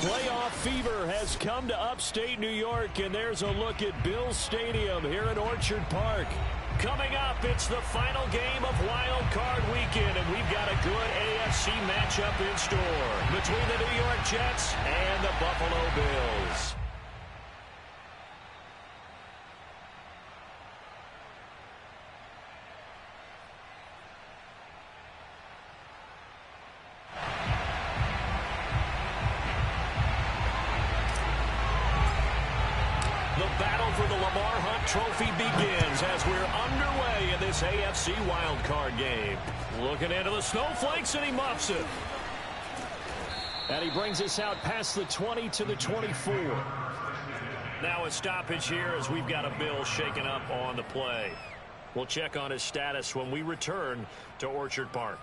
Playoff fever has come to upstate New York, and there's a look at Bills Stadium here at Orchard Park. Coming up, it's the final game of Wildcard Weekend, and we've got a good AFC matchup in store between the New York Jets and the Buffalo Bills. Trophy begins as we're underway in this AFC wildcard game. Looking into the snowflakes, and he muffs it. And he brings us out past the 20 to the 24. Now a stoppage here as we've got a Bill shaken up on the play. We'll check on his status when we return to Orchard Park.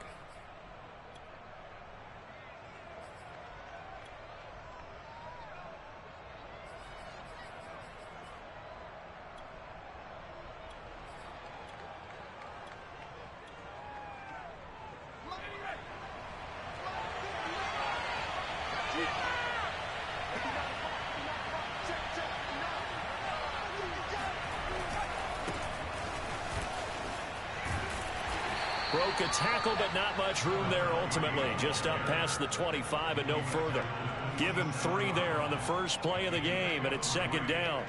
Broke a tackle, but not much room there ultimately. Just up past the 25 and no further. Give him 3 there on the first play of the game, and it's second down.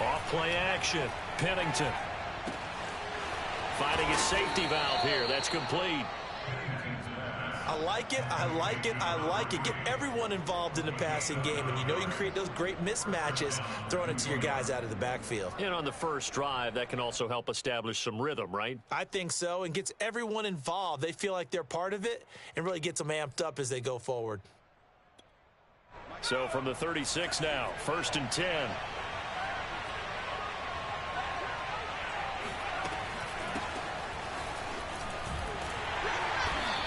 Off play action. Pennington. Finding his safety valve here. That's complete. I like it, I like it, I like it. Get everyone involved in the passing game, and you know you can create those great mismatches throwing it to your guys out of the backfield. And on the first drive, that can also help establish some rhythm, right? I think so, and gets everyone involved. They feel like they're part of it and really gets them amped up as they go forward. So from the 36 now, 1st and 10.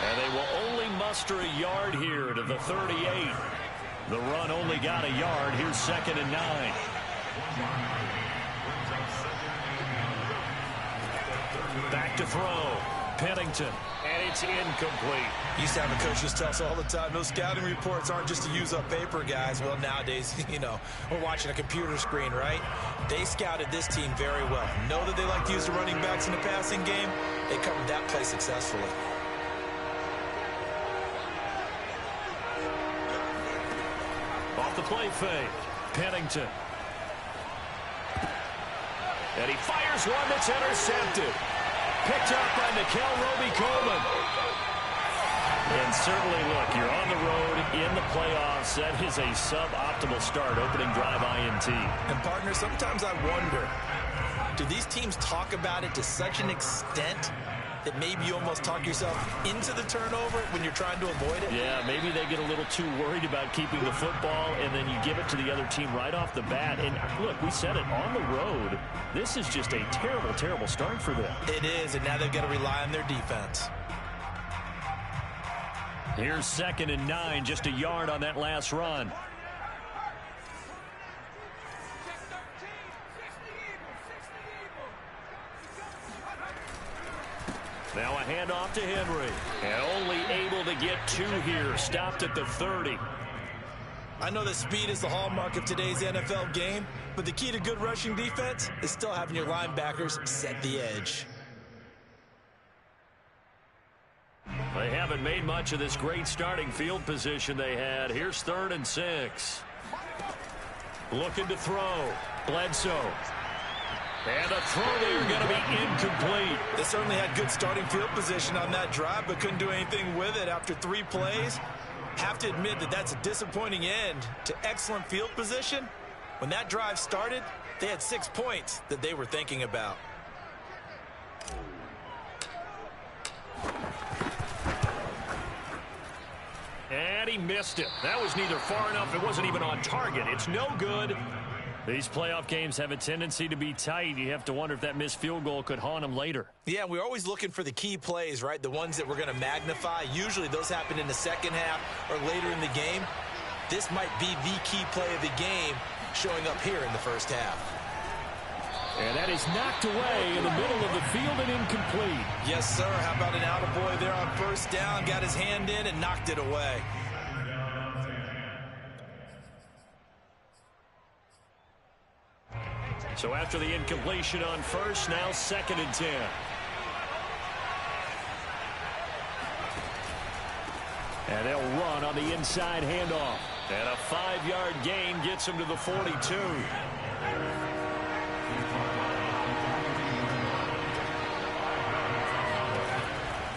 And they will only muster a yard here to the 38. The run only got a yard. Here's 2nd and 9. Back to throw. Pennington. And it's incomplete. Used to have a coach just tell us all the time, those scouting reports aren't just to use up paper, guys. Well, nowadays, you know, we're watching a computer screen, right? They scouted this team very well. Know that they like to use the running backs in the passing game. They covered that play successfully. Off the play fake. Pennington. And he fires one that's intercepted. Picked up by Nickel Roby-Coleman. And certainly, look, you're on the road in the playoffs. That is a suboptimal start, opening drive INT. And, partner, sometimes I wonder, do these teams talk about it to such an extent that maybe you almost talk yourself into the turnover when you're trying to avoid it? Yeah, maybe they get a little too worried about keeping the football, and then you give it to the other team right off the bat. And look, we said it, on the road, this is just a terrible, terrible start for them. It is, and now they've got to rely on their defense. Here's 2nd and 9, just a yard on that last run. Now a handoff to Henry. And only able to get 2 here. Stopped at the 30. I know that speed is the hallmark of today's NFL game, but the key to good rushing defense is still having your linebackers set the edge. They haven't made much of this great starting field position they had. Here's 3rd and 6. Looking to throw. Bledsoe. And a throw there going to be incomplete. They certainly had good starting field position on that drive, but couldn't do anything with it after 3 plays. Have to admit that that's a disappointing end to excellent field position. When that drive started, they had 6 points that they were thinking about. And he missed it. That was neither far enough. It wasn't even on target. It's no good. These playoff games have a tendency to be tight. You have to wonder if that missed field goal could haunt them later. Yeah, we're always looking for the key plays, right? The ones that we're going to magnify. Usually those happen in the second half or later in the game. this might be the key play of the game showing up here in the first half. And that is knocked away in the middle of the field and incomplete. Yes, sir. How about an attaboy there on first down? Got his hand in and knocked it away. So after the incompletion on first, now 2nd and 10. And they'll run on the inside handoff. And a 5-yard gain gets him to the 42.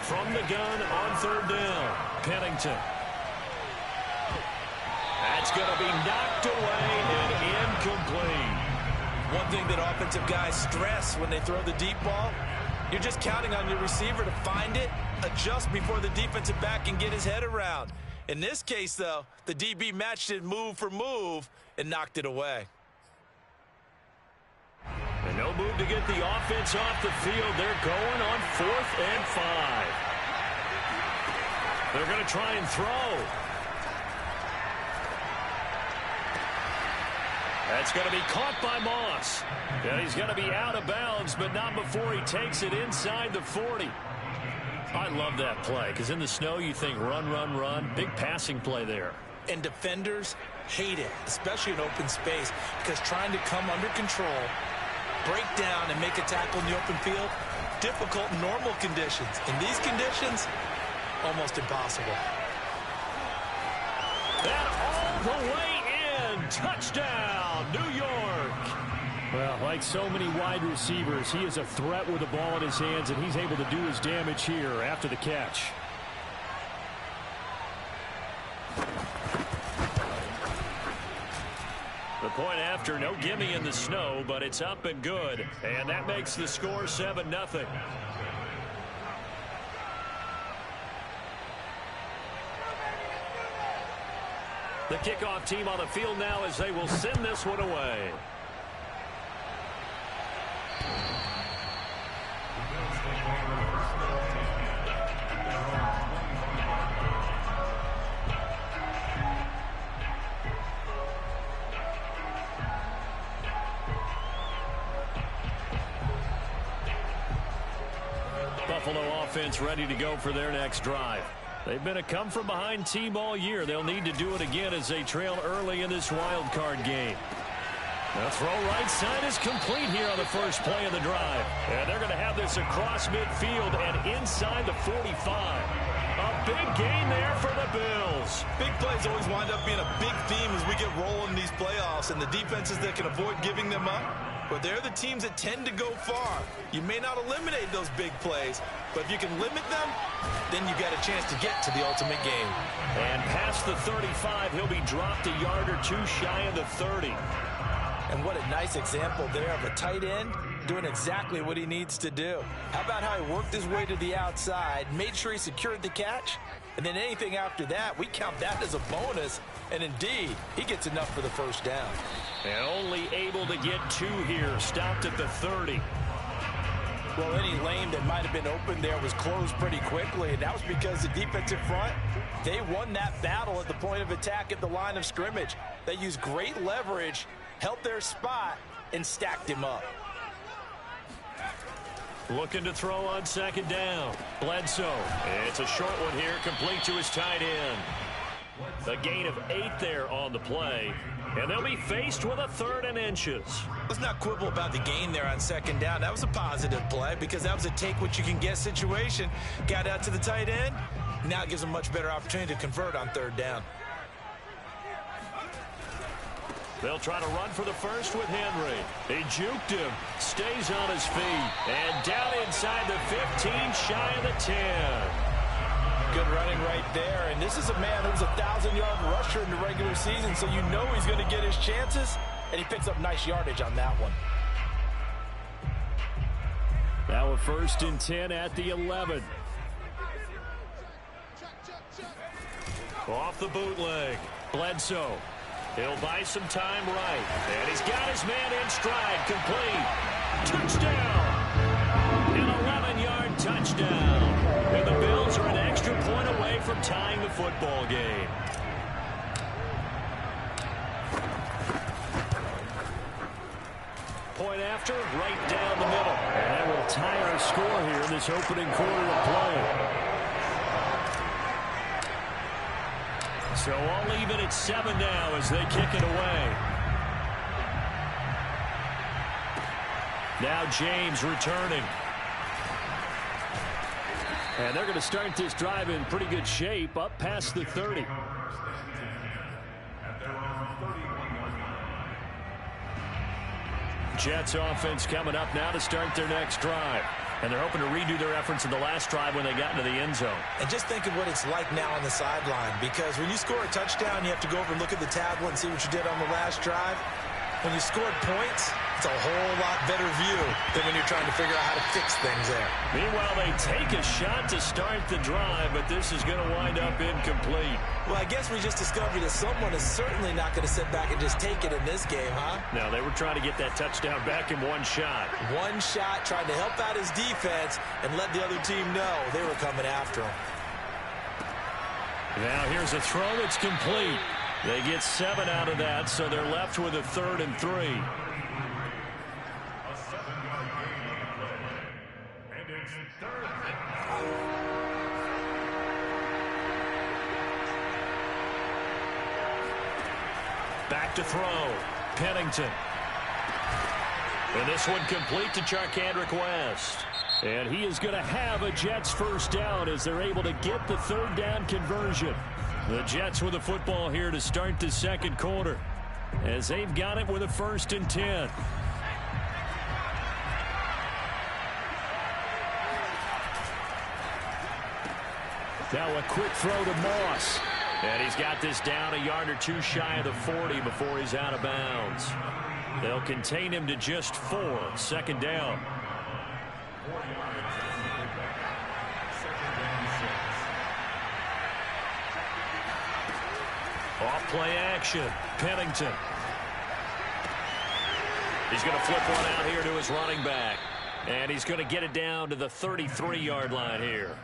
From the gun on 3rd down, Pennington. That's going to be knocked away and incomplete. One thing that offensive guys stress when they throw the deep ball, you're just counting on your receiver to find it, adjust before the defensive back can get his head around. In this case, though, the DB matched it move for move and knocked it away. And no move to get the offense off the field. They're going on 4th and 5. They're going to try and throw. That's going to be caught by Moss. And he's going to be out of bounds, but not before he takes it inside the 40. I love that play, because in the snow you think run, run, run. Big passing play there. And defenders hate it, especially in open space, because trying to come under control, break down, and make a tackle in the open field, difficult in normal conditions. In these conditions, almost impossible. And all the way in. Touchdown, New York. Well, like so many wide receivers, he is a threat with the ball in his hands, and he's able to do his damage here after the catch. The point after, no gimme in the snow, but it's up and good. And that makes the score 7-0. The kickoff team on the field now as they will send this one away. Buffalo offense ready to go for their next drive. They've been a come-from-behind team all year. They'll need to do it again as they trail early in this wild card game. The throw right side is complete here on the first play of the drive. And they're going to have this across midfield and inside the 45. A big gain there for the Bills. Big plays always wind up being a big theme as we get rolling in these playoffs, and the defenses that can avoid giving them up, but they're the teams that tend to go far. You may not eliminate those big plays, but if you can limit them, then you got a chance to get to the ultimate game. And past the 35, he'll be dropped a yard or two shy of the 30. And what a nice example there of a tight end doing exactly what he needs to do. How about how he worked his way to the outside, made sure he secured the catch, and then anything after that, we count that as a bonus. And indeed, he gets enough for the first down. And only able to get 2 here, stopped at the 30. Well, any lane that might have been open there was closed pretty quickly, and that was because the defensive front, they won that battle at the point of attack at the line of scrimmage. They used great leverage, held their spot, and stacked him up. Looking to throw on 2nd down. Bledsoe. It's a short one here, complete to his tight end. A gain of 8 there on the play. And they'll be faced with a 3rd and inches. Let's not quibble about the gain there on 2nd down. That was a positive play because that was a take-what-you-can-get situation. Got out to the tight end. Now it gives them a much better opportunity to convert on 3rd down. They'll try to run for the first with Henry. He juked him, stays on his feet, and down inside the 15, shy of the 10. Good running right there, and this is a man who's a 1,000-yard rusher in the regular season, so you know he's going to get his chances, and he picks up nice yardage on that one. Now a 1st and 10 at the 11. Off the bootleg, Bledsoe. He'll buy some time right. And he's got his man in stride. Complete. Touchdown. An 11-yard touchdown. And the Bills are an extra point away from tying the football game. center right down the middle. And that will tie our score here in this opening quarter of play. So all even at 7 now as they kick it away. Now James returning. And they're going to start this drive in pretty good shape up past the 30. Jets offense coming up now to start their next drive. And they're hoping to redo their efforts in the last drive when they got into the end zone. And just think of what it's like now on the sideline, because when you score a touchdown, you have to go over and look at the tablet and see what you did on the last drive. When you scored points, it's a whole lot better view than when you're trying to figure out how to fix things there. Meanwhile, they take a shot to start the drive, but this is going to wind up incomplete. Well, I guess we just discovered that someone is certainly not going to sit back and just take it in this game, huh? No, they were trying to get that touchdown back in one shot. One shot, trying to help out his defense and let the other team know they were coming after him. Now here's a throw that's complete. They get 7 out of that, so they're left with a 3rd and 3. Back to throw. Pennington. And this one complete to Charkandrick West. And he is going to have a Jets first down as they're able to get the 3rd down conversion. The Jets with the football here to start the second quarter as they've got it with a 1st and 10. Now a quick throw to Moss. And he's got this down a yard or 2 shy of the 40 before he's out of bounds. They'll contain him to just 4. 2nd down. Off play action. Pennington. He's going to flip one out here to his running back. And he's going to get it down to the 33-yard line here.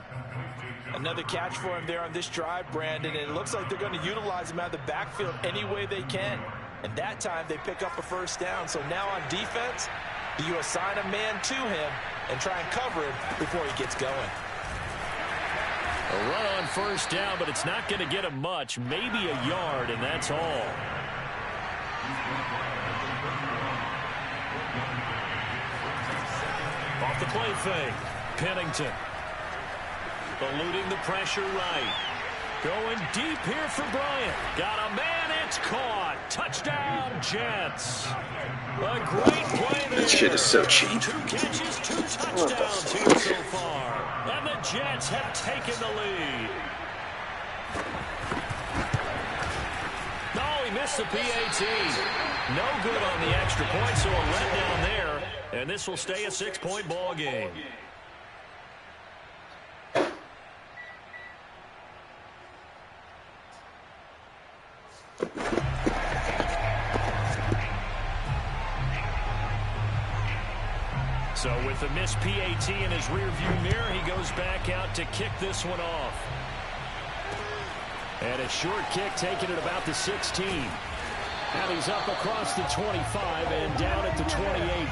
Another catch for him there on this drive, Brandon. And it looks like they're going to utilize him out of the backfield any way they can. And that time they pick up a 1st down. So now on defense, do you assign a man to him and try and cover him before he gets going? A run on 1st down, but it's not going to get him much. Maybe a yard, and that's all. Off the play fake. Pennington. Eluding the pressure right. Going deep here for Bryant. Got a man, it's caught. Touchdown, Jets. A great play there. That shit is so cheap. 2 catches, 2 touchdowns here so far. And the Jets have taken the lead. No, he missed the PAT. No good on the extra point, so a letdown there. And this will stay a 6-point ball game. So with the missed PAT in his rearview mirror, he goes back out to kick this one off. And a short kick taken at about the 16. Now he's up across the 25 and down at the 28.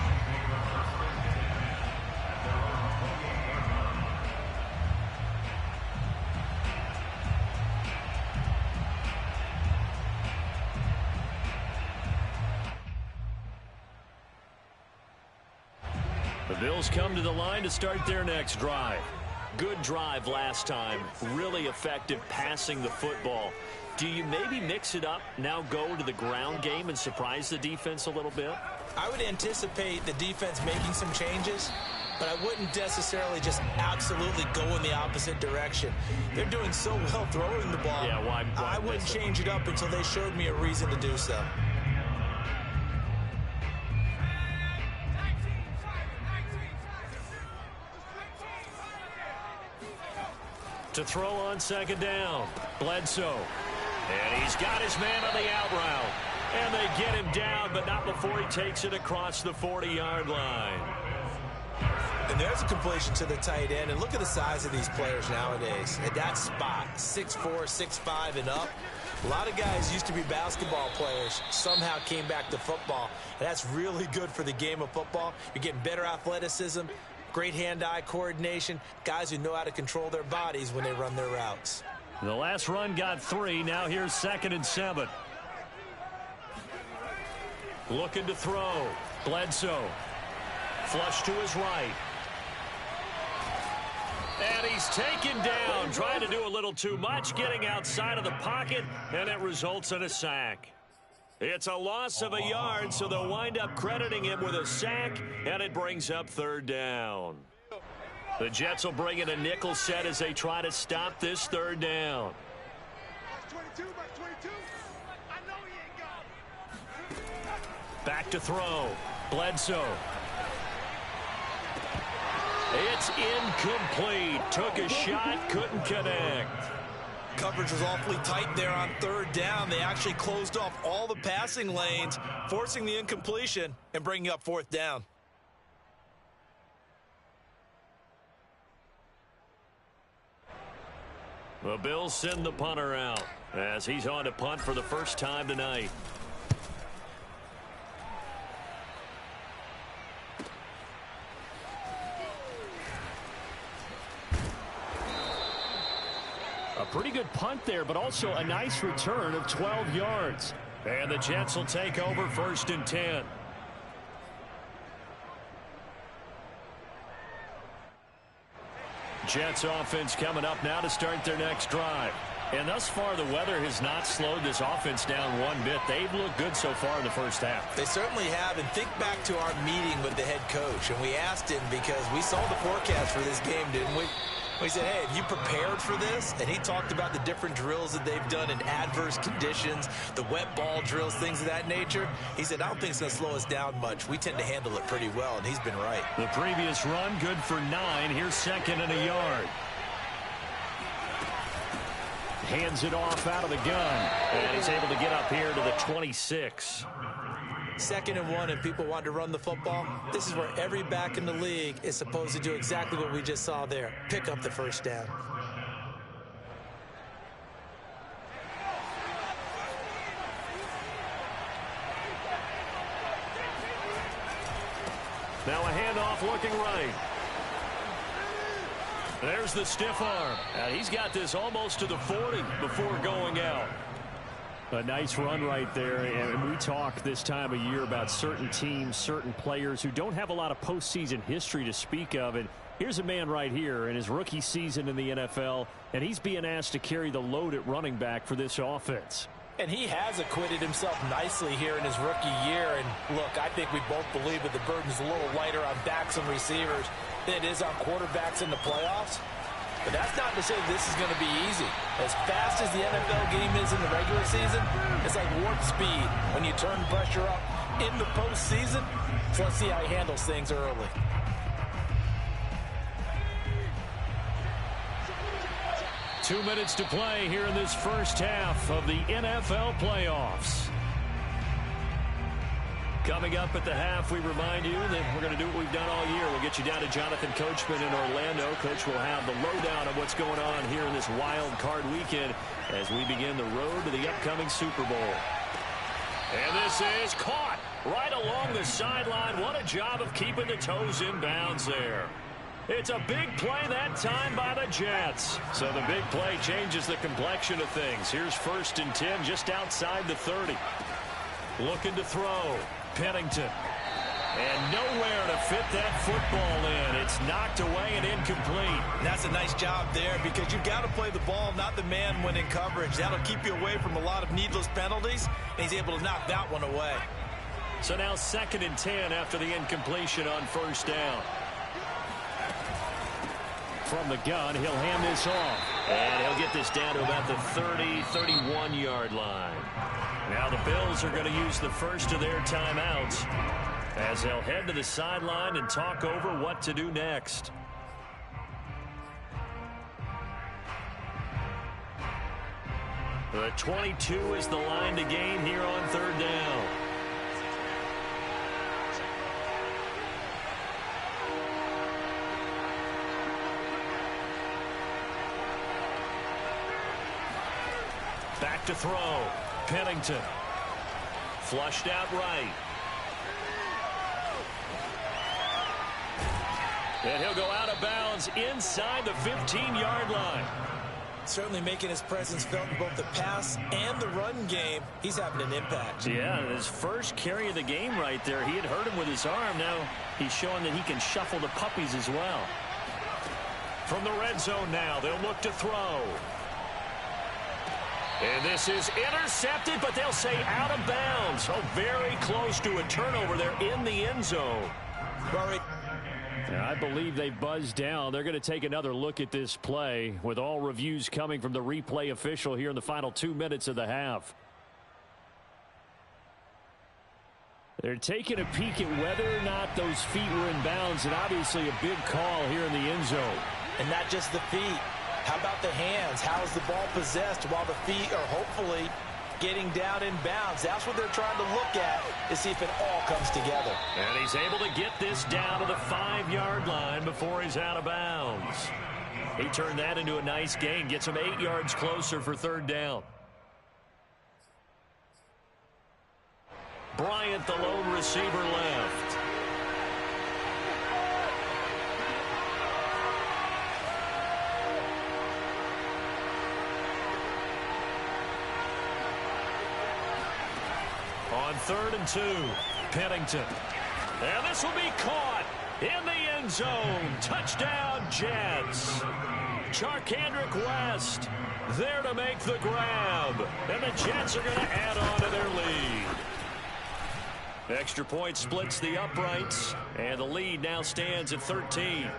The Bills come to the line to start their next drive. Good drive last time. Really effective passing the football. Do you maybe mix it up, now go to the ground game and surprise the defense a little bit? I would anticipate the defense making some changes, but I wouldn't necessarily just absolutely go in the opposite direction. They're doing so well throwing the ball. Yeah, why I wouldn't change it up until they showed me a reason to do so. To throw on 2nd down. Bledsoe. And he's got his man on the out route. And they get him down, but not before he takes it across the 40-yard line. And there's a completion to the tight end. And look at the size of these players nowadays. At that spot, 6'4", 6'5", and up. A lot of guys used to be basketball players, somehow came back to football. And that's really good for the game of football. You're getting better athleticism, great hand-eye coordination, guys who know how to control their bodies when they run their routes. The last run got 3. Now here's 2nd and 7. Looking to throw. Bledsoe. Flush to his right. And he's taken down, trying to do a little too much, getting outside of the pocket, and it results in a sack. It's a loss of a yard, so they'll wind up crediting him with a sack, and it brings up 3rd down. The Jets will bring in a nickel set as they try to stop this 3rd down. Back to throw. Bledsoe. It's incomplete. Took a shot, couldn't connect. Coverage was awfully tight there on 3rd down. They actually closed off all the passing lanes, forcing the incompletion and bringing up 4th down. The Bills send the punter out as he's on to punt for the first time tonight. A pretty good punt there, but also a nice return of 12 yards. And the Jets will take over 1st and 10. Jets offense coming up now to start their next drive. And thus far, the weather has not slowed this offense down one bit. They've looked good so far in the first half. They certainly have. And think back to our meeting with the head coach. And we asked him because we saw the forecast for this game, didn't we? We said, hey, have you prepared for this? And he talked about the different drills that they've done in adverse conditions, the wet ball drills, things of that nature. He said, I don't think it's going to slow us down much. We tend to handle it pretty well, and he's been right. The previous run, good for 9. Here's 2nd and a yard. Hands it off out of the gun, and he's able to get up here to the 26. 2nd and 1, and people want to run the football. This is where every back in the league is supposed to do exactly what we just saw there. Pick up the 1st down. Now a handoff looking right. There's the stiff arm. He's got this almost to the 40 before going out. A nice run right there, and we talk this time of year about certain teams, certain players who don't have a lot of postseason history to speak of. And here's a man right here in his rookie season in the NFL, and he's being asked to carry the load at running back for this offense. And he has acquitted himself nicely here in his rookie year. And look, I think we both believe that the burden's a little lighter on backs and receivers than it is on quarterbacks in the playoffs. But that's not to say this is going to be easy. As fast as the NFL game is in the regular season, it's like warp speed when you turn pressure up in the postseason. So let's see how he handles things early. Two minutes to play here in this first half of the NFL playoffs. Coming up at the half, we remind you that we're going to do what we've done all year. We'll get you down to Jonathan Coachman in Orlando. Coach will have the lowdown of what's going on here in this wild card weekend as we begin the road to the upcoming Super Bowl. And this is caught right along the sideline. What a job of keeping the toes in bounds there. It's a big play that time by the Jets. So the big play changes the complexion of things. Here's 1st and 10 just outside the 30. Looking to throw. Pennington. And nowhere to fit that football in. It's knocked away and incomplete. That's a nice job there because you've got to play the ball, not the man when in coverage. That'll keep you away from a lot of needless penalties, and he's able to knock that one away. So now 2nd and 10 after the incompletion on 1st down. From the gun, he'll hand this off. And he'll get this down to about the 30, 31-yard line. Now the Bills are going to use the first of their timeouts as they'll head to the sideline and talk over what to do next. The 22 is the line to gain here on 3rd down. Back back to throw. Pennington. Flushed out right. And he'll go out of bounds inside the 15-yard line. Certainly making his presence felt in both the pass and the run game. He's having an impact. Yeah, his first carry of the game right there. He had hurt him with his arm. Now he's showing that he can shuffle the puppies as well. From the red zone now, they'll look to throw. And this is intercepted, but they'll say out of bounds. Oh, very close to a turnover there in the end zone. Rory. I believe they buzzed down. They're going to take another look at this play with all reviews coming from the replay official here in the final 2 minutes of the half. They're taking a peek at whether or not those feet were in bounds, and obviously a big call here in the end zone. And not just the feet. How about the hands? How is the ball possessed while the feet are hopefully getting down in bounds? That's what they're trying to look at to see if it all comes together. And he's able to get this down to the 5-yard line before he's out of bounds. He turned that into a nice gain. Gets him 8 yards closer for third down. Bryant, the lone receiver, left. On 3rd and 2, Pennington. And this will be caught in the end zone. Touchdown, Jets. Charkandrick West there to make the grab. And the Jets are going to add on to their lead. Extra point splits the uprights. And the lead now stands at 13.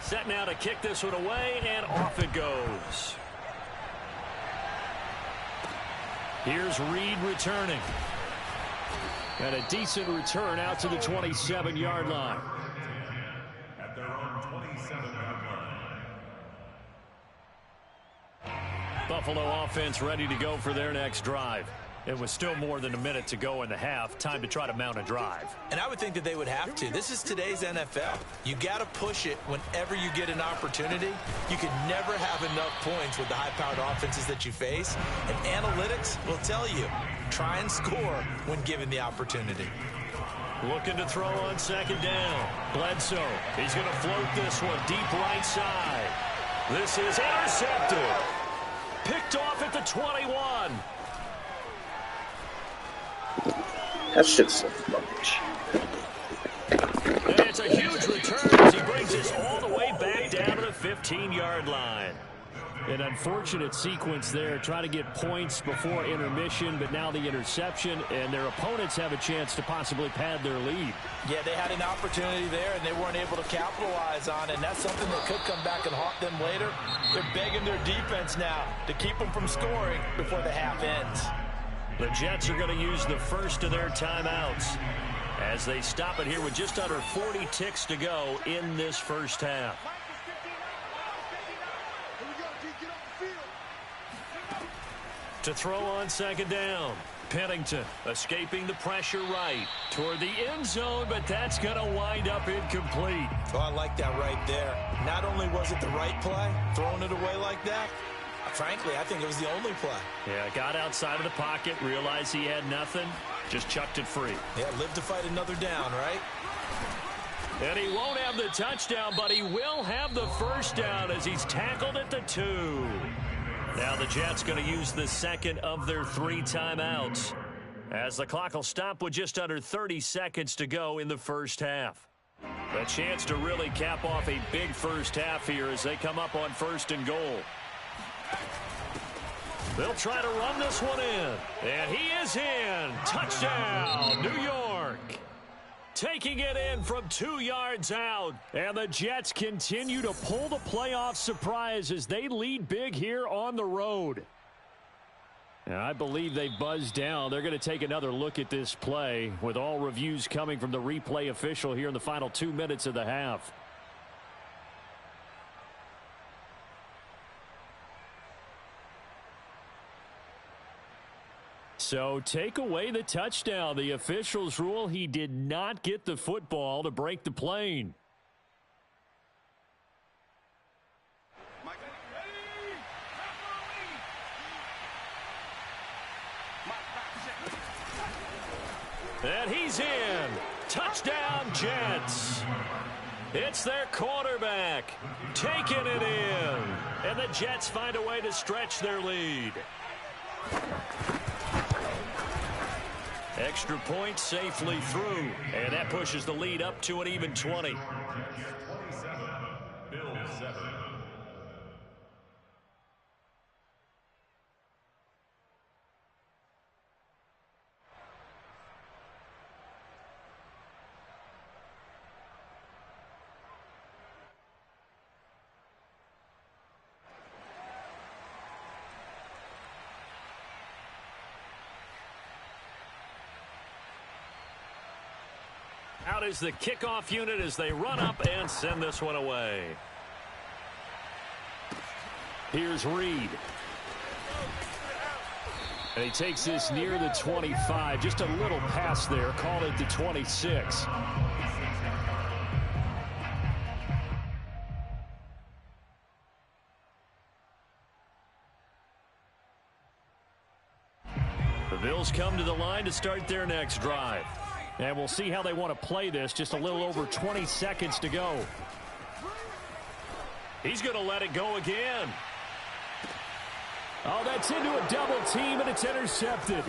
Set now to kick this one away, and off it goes. Here's Reed returning. And a decent return out to the 27-yard line. At their own 27-yard line. Buffalo offense ready to go for their next drive. It was still more than a minute to go in the half. Time to try to mount a drive. And I would think that they would have to. This is today's NFL. You got to push it whenever you get an opportunity. You can never have enough points with the high-powered offenses that you face. And analytics will tell you, try and score when given the opportunity. Looking to throw on 2nd down. Bledsoe. He's going to float this one deep right side. This is intercepted. Picked off at the 21. That shit's so rubbish. And it's a huge return as he brings us all the way back down to the 15-yard line. An unfortunate sequence there, trying to get points before intermission, but now the interception, and their opponents have a chance to possibly pad their lead. Yeah, they had an opportunity there, and they weren't able to capitalize on it, and that's something that could come back and haunt them later. They're begging their defense now to keep them from scoring before the half ends. The Jets are going to use the first of their timeouts as they stop it here with just under 40 ticks to go in this first half. To throw on 2nd down. Pennington escaping the pressure right toward the end zone, but that's going to wind up incomplete. Oh, I like that right there. Not only was it the right play, throwing it away like that, frankly, I think it was the only play. Yeah, got outside of the pocket, realized he had nothing, just chucked it free. Yeah, live to fight another down, right? And he won't have the touchdown, but he will have the first down as he's tackled at the 2. Now the Jets going to use the second of their 3 timeouts as the clock will stop with just under 30 seconds to go in the first half. A chance to really cap off a big first half here as they come up on 1st and goal. They'll try to run this one in. And he is in. Touchdown, New York. taking it in from 2 yards out. And the Jets continue to pull the playoff surprise as they lead big here on the road. And I believe they buzzed down. They're going to take another look at this play with all reviews coming from the replay official here in the final 2 minutes of the half. So take away the touchdown. The officials rule he did not get the football to break the plane. And he's in. Touchdown, Jets. It's their quarterback taking it in. And the Jets find a way to stretch their lead. Extra point safely through. And that pushes the lead up to an even 20. Out is the kickoff unit as they run up and send this one away. Here's Reed. And he takes this near the 25. Just a little pass there. Call it the 26. The Bills come to the line to start their next drive. And we'll see how they want to play this. Just a little over 20 seconds to go. He's going to let it go again. Oh, that's into a double team, and it's intercepted.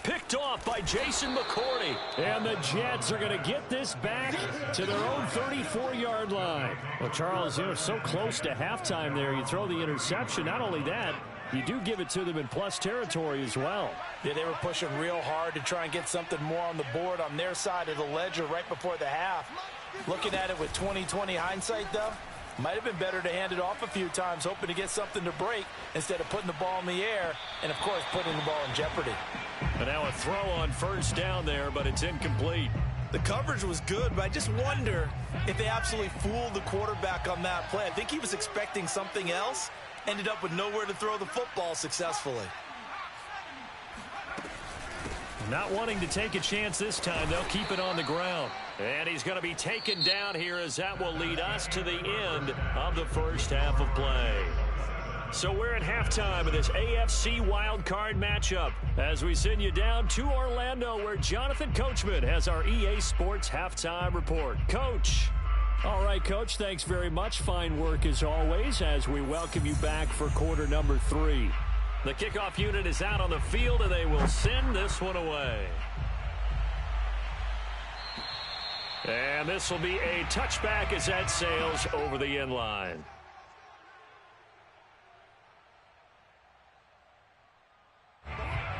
Picked off by Jason McCourty. And the Jets are going to get this back to their own 34-yard line. Well, Charles, so close to halftime there. You throw the interception. Not only that, you do give it to them in plus territory as well. Yeah, they were pushing real hard to try and get something more on the board on their side of the ledger right before the half. Looking at it with 20/20 hindsight, though, might have been better to hand it off a few times, hoping to get something to break instead of putting the ball in the air and, of course, putting the ball in jeopardy. And now a throw on first down there, but it's incomplete. The coverage was good, but I just wonder if they absolutely fooled the quarterback on that play. I think he was expecting something else. Ended up with nowhere to throw the football successfully. Not wanting to take a chance this time. They'll keep it on the ground. And he's going to be taken down here as that will lead us to the end of the first half of play. So we're at halftime of this AFC Wildcard matchup as we send you down to Orlando where Jonathan Coachman has our EA Sports Halftime Report. Coach. All right, Coach, thanks very much. Fine work as always as we welcome you back for quarter number 3. The kickoff unit is out on the field, and they will send this one away. And this will be a touchback as that sails over the end line.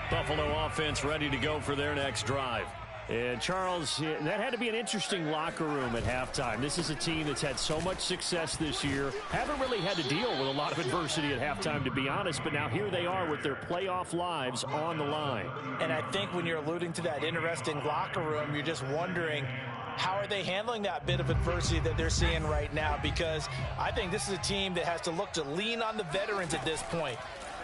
Buffalo offense ready to go for their next drive. And, Charles, that had to be an interesting locker room at halftime. This is a team that's had so much success this year. Haven't really had to deal with a lot of adversity at halftime, to be honest. But now here they are with their playoff lives on the line. And I think when you're alluding to that interesting locker room, you're just wondering, how are they handling that bit of adversity that they're seeing right now? Because I think this is a team that has to look to lean on the veterans at this point.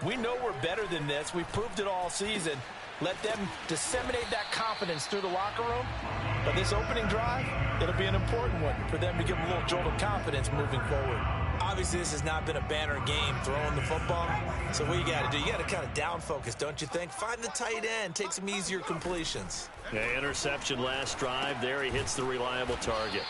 We know we're better than this. We've proved it all season. Let them disseminate that confidence through the locker room. But this opening drive, it'll be an important one for them to give them a little jolt of confidence moving forward. Obviously, this has not been a banner game throwing the football. So what you got to do, you got to kind of down focus, don't you think? Find the tight end, take some easier completions. Yeah, interception last drive. There he hits the reliable target.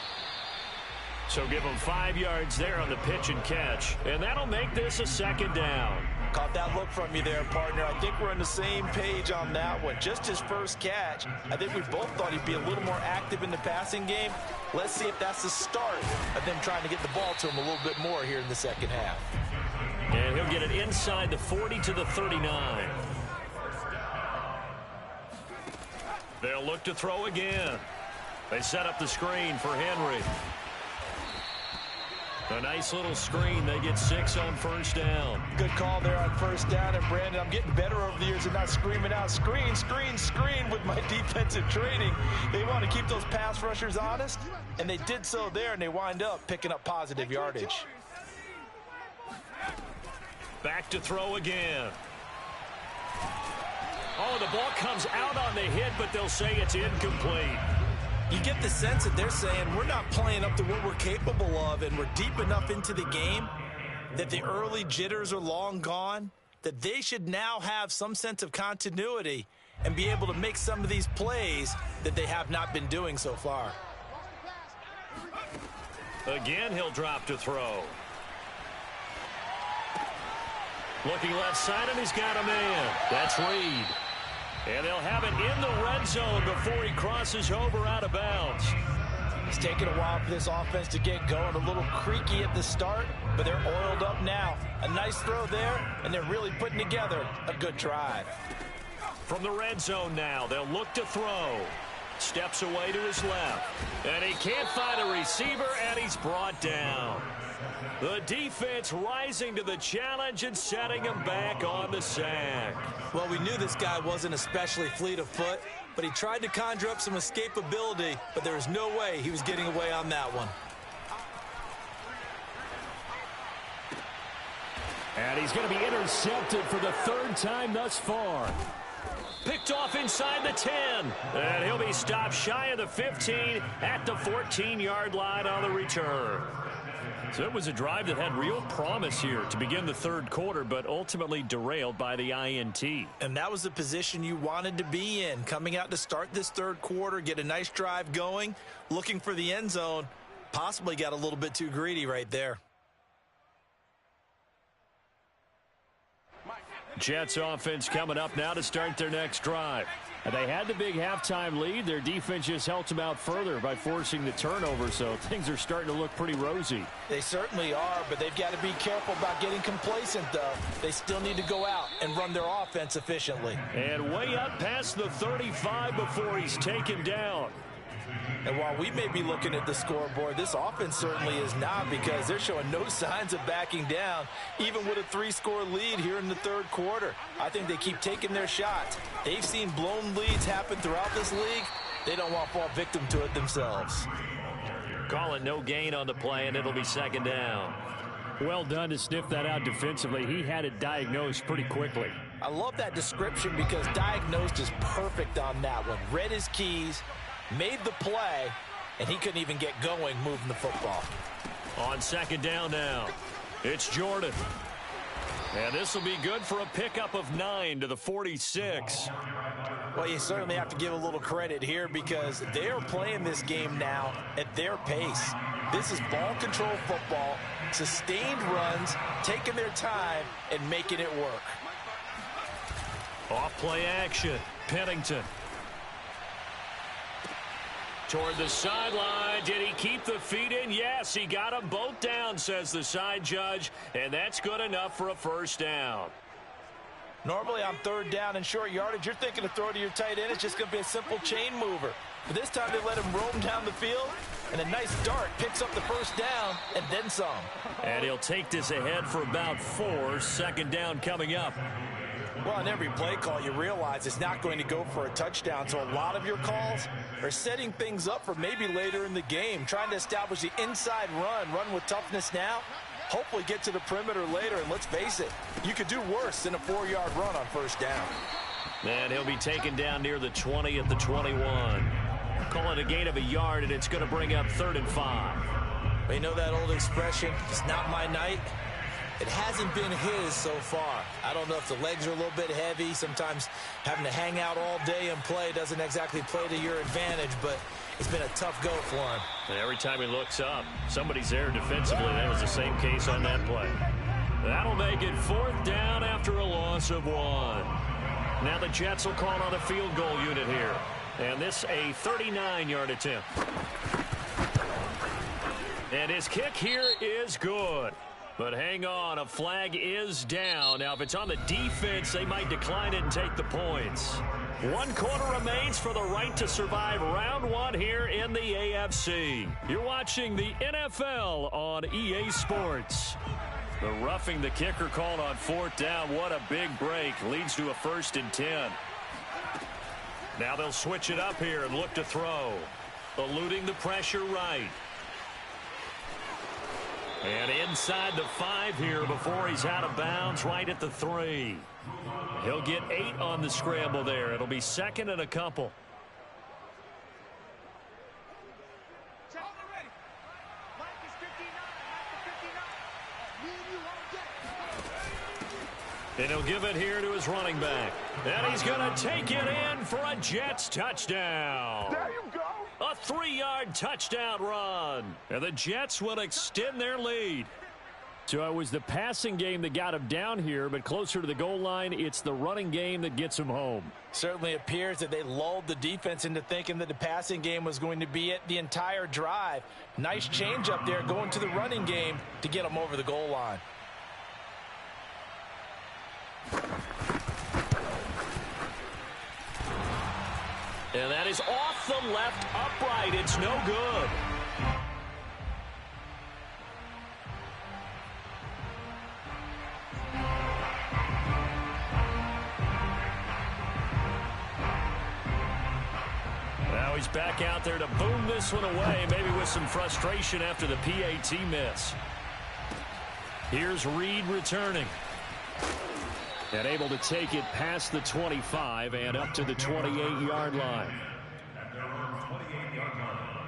So give him 5 yards there on the pitch and catch. And that'll make this a second down. Caught that look from you there, partner. I think we're on the same page on that one. Just his first catch. I think we both thought he'd be a little more active in the passing game. Let's see if that's the start of them trying to get the ball to him a little bit more here in the second half. And he'll get it inside the 40 to the 39. They'll look to throw again. They set up the screen for Henry. A nice little screen. They get 6 on first down. Good call there on first down. And, Brandon, I'm getting better over the years and not screaming out, screen, screen, screen with my defensive training. They want to keep those pass rushers honest, and they did so there, and they wind up picking up positive yardage. Back to throw again. Oh, the ball comes out on the hit, but they'll say it's incomplete. You get the sense that they're saying we're not playing up to what we're capable of, and we're deep enough into the game that the early jitters are long gone, that they should now have some sense of continuity and be able to make some of these plays that they have not been doing so far. Again, he'll drop to throw. Looking left side, and he's got a man. That's Reed. And they'll have it in the red zone before he crosses over out of bounds. It's taken a while for this offense to get going. A little creaky at the start, but they're oiled up now. A nice throw there, and they're really putting together a good drive. From the red zone now, they'll look to throw. Steps away to his left. And he can't find a receiver, and he's brought down. The defense rising to the challenge and setting him back on the sack. Well, we knew this guy wasn't especially fleet of foot, but he tried to conjure up some escapability, but there was no way he was getting away on that one. And he's going to be intercepted for the 3rd time thus far. Picked off inside the 10. And he'll be stopped shy of the 15 at the 14-yard line on the return. So it was a drive that had real promise here to begin the 3rd quarter, but ultimately derailed by the INT. And that was the position you wanted to be in, coming out to start this 3rd quarter, get a nice drive going, looking for the end zone. Possibly got a little bit too greedy right there. Jets offense coming up now to start their next drive. They had the big halftime lead. Their defense just helped them out further by forcing the turnover, so things are starting to look pretty rosy. They certainly are, but they've got to be careful about getting complacent, though. They still need to go out and run their offense efficiently. And way up past the 35 before he's taken down. And while we may be looking at the scoreboard, this offense certainly is not, because they're showing no signs of backing down, even with a 3-score lead here in the 3rd quarter. I think they keep taking their shots. They've seen blown leads happen throughout this league. They don't want to fall victim to it themselves. Calling no gain on the play, and it'll be 2nd down. Well done to sniff that out defensively. He had it diagnosed pretty quickly. I love that description, because diagnosed is perfect on that one. Read his keys, made the play, and he couldn't even get going moving the football. On 2nd down now, it's Jordan. And this will be good for a pickup of 9 to the 46. Well, you certainly have to give a little credit here, because they are playing this game now at their pace. This is ball control football, sustained runs, taking their time, and making it work. Off play action, Pennington. Toward the sideline. Did he keep the feet in? Yes, he got them both down, says the side judge, and that's good enough for a 1st down. Normally on 3rd down and short yardage, you're thinking to throw to your tight end. It's just going to be a simple chain mover. But this time they let him roam down the field, and a nice dart picks up the 1st down and then some. And he'll take this ahead for about 4. 2nd down coming up. Well, on every play call, you realize it's not going to go for a touchdown. So a lot of your calls are setting things up for maybe later in the game, trying to establish the inside run with toughness now, hopefully get to the perimeter later. And let's face it, you could do worse than a 4-yard run on 1st down. And he'll be taken down near the 20 at the 21. Call it a gain of a yard, and it's going to bring up 3rd and 5. Well, you know that old expression, it's not my night. It hasn't been his so far. I don't know if the legs are a little bit heavy. Sometimes having to hang out all day and play doesn't exactly play to your advantage, but it's been a tough go for him. And every time he looks up, somebody's there defensively. That was the same case on that play. That'll make it 4th down after a loss of 1. Now the Jets will call on a field goal unit here. And this a 39-yard attempt. And his kick here is good. But hang on, a flag is down. Now, if it's on the defense, they might decline it and take the points. 1 quarter remains for the right to survive round 1 here in the AFC. You're watching the NFL on EA Sports. The roughing the kicker called on 4th down. What a big break. Leads to a 1st and 10. Now they'll switch it up here and look to throw. Eluding the pressure right. And inside the 5 here before he's out of bounds, right at the 3. He'll get 8 on the scramble there. It'll be 2nd and a couple. And he'll give it here to his running back. And he's going to take it in for a Jets touchdown. There you go. A 3-yard touchdown run. And the Jets will extend their lead. So it was the passing game that got him down here, but closer to the goal line, it's the running game that gets him home. Certainly appears that they lulled the defense into thinking that the passing game was going to be it the entire drive. Nice change up there going to the running game to get them over the goal line. And that is off the left upright. It's no good. Now he's back out there to boom this one away, maybe with some frustration after the PAT miss. Here's Reed returning. And able to take it past the 25 and up to the 28-yard line. At their own 28-yard line.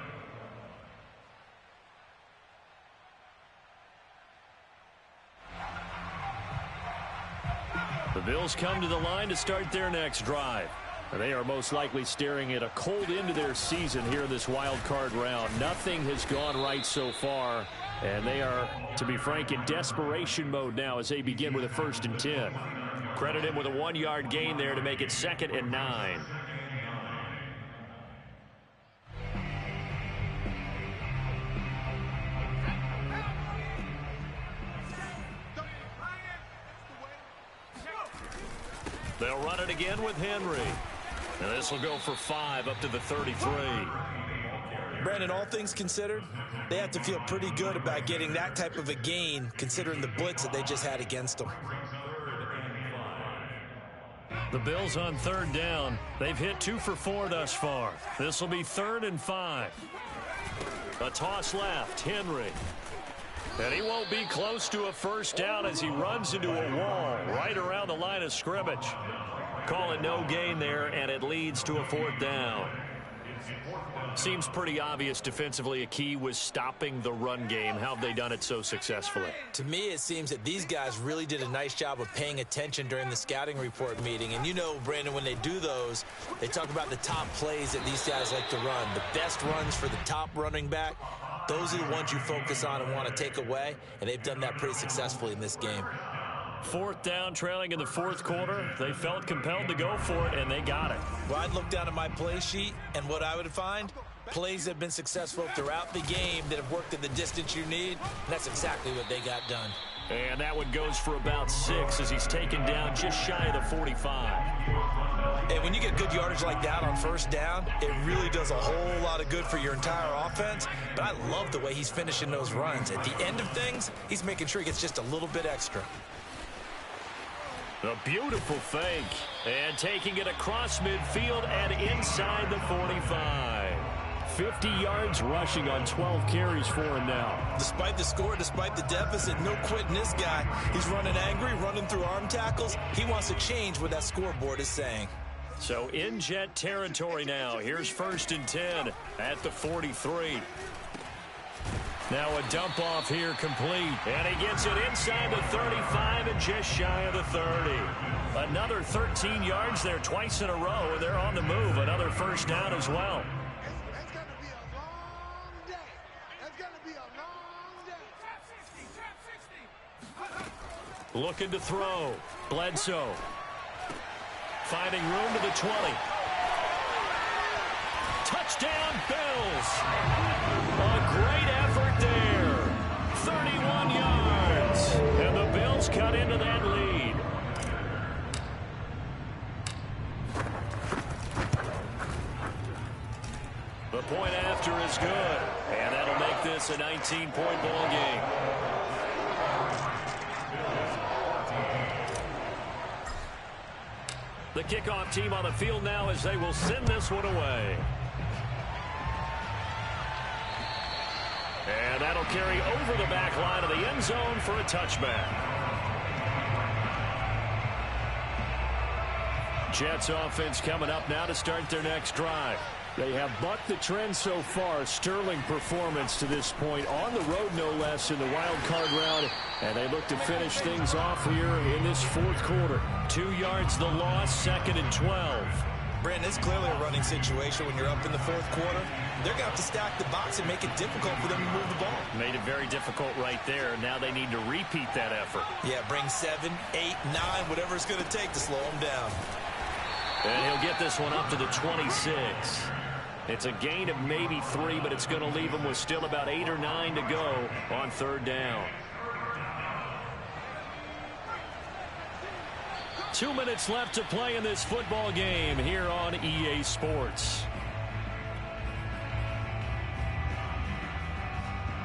The Bills come to the line to start their next drive. They are most likely staring at a cold end to their season here in this wild card round. Nothing has gone right so far. And they are, to be frank, in desperation mode now as they begin with a 1st and 10. Credit him with a 1-yard gain there to make it 2nd and 9. They'll run it again with Henry. And this will go for 5 up to the 33. Brandon, all things considered, they have to feel pretty good about getting that type of a gain considering the blitz that they just had against them. The Bills on 3rd down. They've hit 2 for 4 thus far. This will be 3rd and 5. A toss left, Henry. And he won't be close to a 1st down as he runs into a wall right around the line of scrimmage. Call it no gain there, and it leads to a 4th down. Seems pretty obvious defensively a key was stopping the run game. How have they done it so successfully? To me, it seems that these guys really did a nice job of paying attention during the scouting report meeting. And you know, Brandon, when they do those, they talk about the top plays that these guys like to run. The best runs for the top running back, those are the ones you focus on and want to take away. And they've done that pretty successfully in this game. 4th down, trailing in the 4th quarter. They felt compelled to go for it, and they got it. Well, I'd look down at my play sheet, and what I would find, plays that have been successful throughout the game that have worked at the distance you need, and that's exactly what they got done. And that one goes for about 6 as he's taken down just shy of the 45. And when you get good yardage like that on 1st down, it really does a whole lot of good for your entire offense. But I love the way he's finishing those runs. At the end of things, he's making sure he gets just a little bit extra. A beautiful fake. And taking it across midfield and inside the 45. 50 yards rushing on 12 carries for him now. Despite the score, despite the deficit, no quitting this guy. He's running angry, running through arm tackles. He wants to change what that scoreboard is saying. So in Jet territory now. Here's 1st and 10 at the 43. Now a dump off here complete. And he gets it inside the 35 and just shy of the 30. Another 13 yards there twice in a row, and they're on the move. Another 1st down as well. That's going to be a long day. That's going to be a long day. Looking to throw. Bledsoe. Finding room to the 20. Touchdown, Bills. A great effort there. 31 yards. point after is good. And that'll make this a 19-point ball game. The kickoff team on the field now as they will send this one away. And that'll carry over the back line of the end zone for a touchback. Jets offense coming up now to start their next drive. They have bucked the trend so far. Sterling performance to this point on the road, no less, in the wild card round. And they look to finish things off here in this fourth quarter. 2 yards the loss, 2nd and 12. Brandon, it's clearly a running situation when you're up in the fourth quarter. They're going to have to stack the box and make it difficult for them to move the ball. Made it very difficult right there. Now they need to repeat that effort. Yeah, bring 7, 8, 9, whatever it's going to take to slow them down. And he'll get this one up to the 26. It's a gain of maybe 3, but it's going to leave him with still about 8 or 9 to go on 3rd down. 2 minutes left to play in this football game here on EA Sports.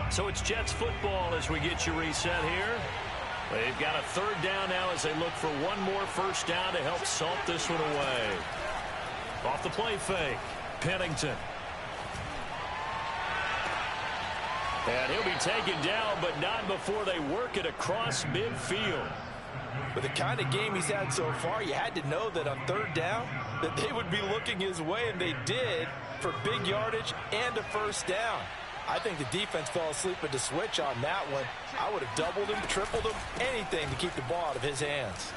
So it's Jets football as we get you reset here. They've got a 3rd down now as they look for one more first down to help salt this one away. Off the play fake, Pennington. And he'll be taken down, but not before they work it across midfield. With the kind of game he's had so far, you had to know that on 3rd down that they would be looking his way, and they did, for big yardage and a first down. I think the defense fell asleep at the switch on that one. I would have doubled him, tripled him, anything to keep the ball out of his hands.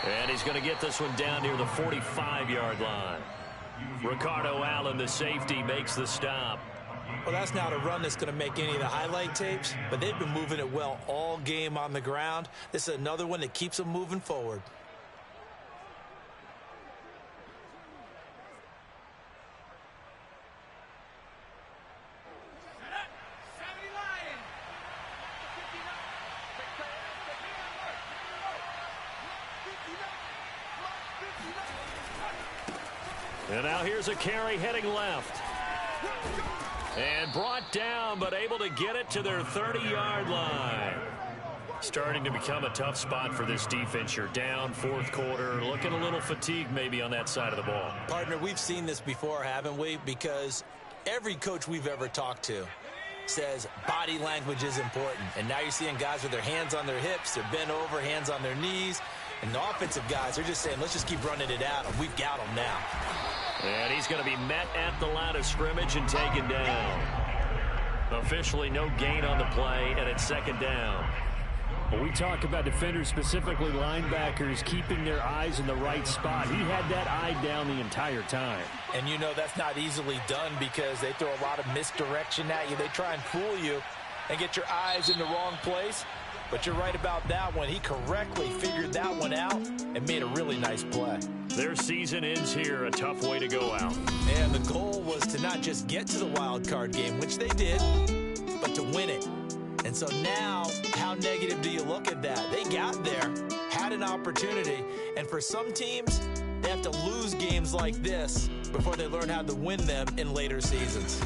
And he's going to get this one down near the 45-yard line. Ricardo Allen, the safety, makes the stop. Well, that's not a run that's going to make any of the highlight tapes, but they've been moving it well all game on the ground. This is another one that keeps them moving forward. And now here's a carry heading left. And brought down, but able to get it to their 30-yard line. Starting to become a tough spot for this defense. You're down 4th quarter, looking a little fatigued maybe on that side of the ball. Partner, we've seen this before, haven't we? Because every coach we've ever talked to says body language is important. And now you're seeing guys with their hands on their hips, they're bent over, hands on their knees. And the offensive guys are just saying, let's just keep running it at them. We've got them now. And he's going to be met at the line of scrimmage and taken down. Officially no gain on the play, and it's 2nd down. When we talk about defenders, specifically linebackers, keeping their eyes in the right spot, he had that eye down the entire time. And you know that's not easily done because they throw a lot of misdirection at you. They try and fool you and get your eyes in the wrong place. But you're right about that one. He correctly figured that one out and made a really nice play. Their season ends here, a tough way to go out. And the goal was to not just get to the wild card game, which they did, but to win it. And so now, how negative do you look at that? They got there, had an opportunity, and for some teams, they have to lose games like this before they learn how to win them in later seasons.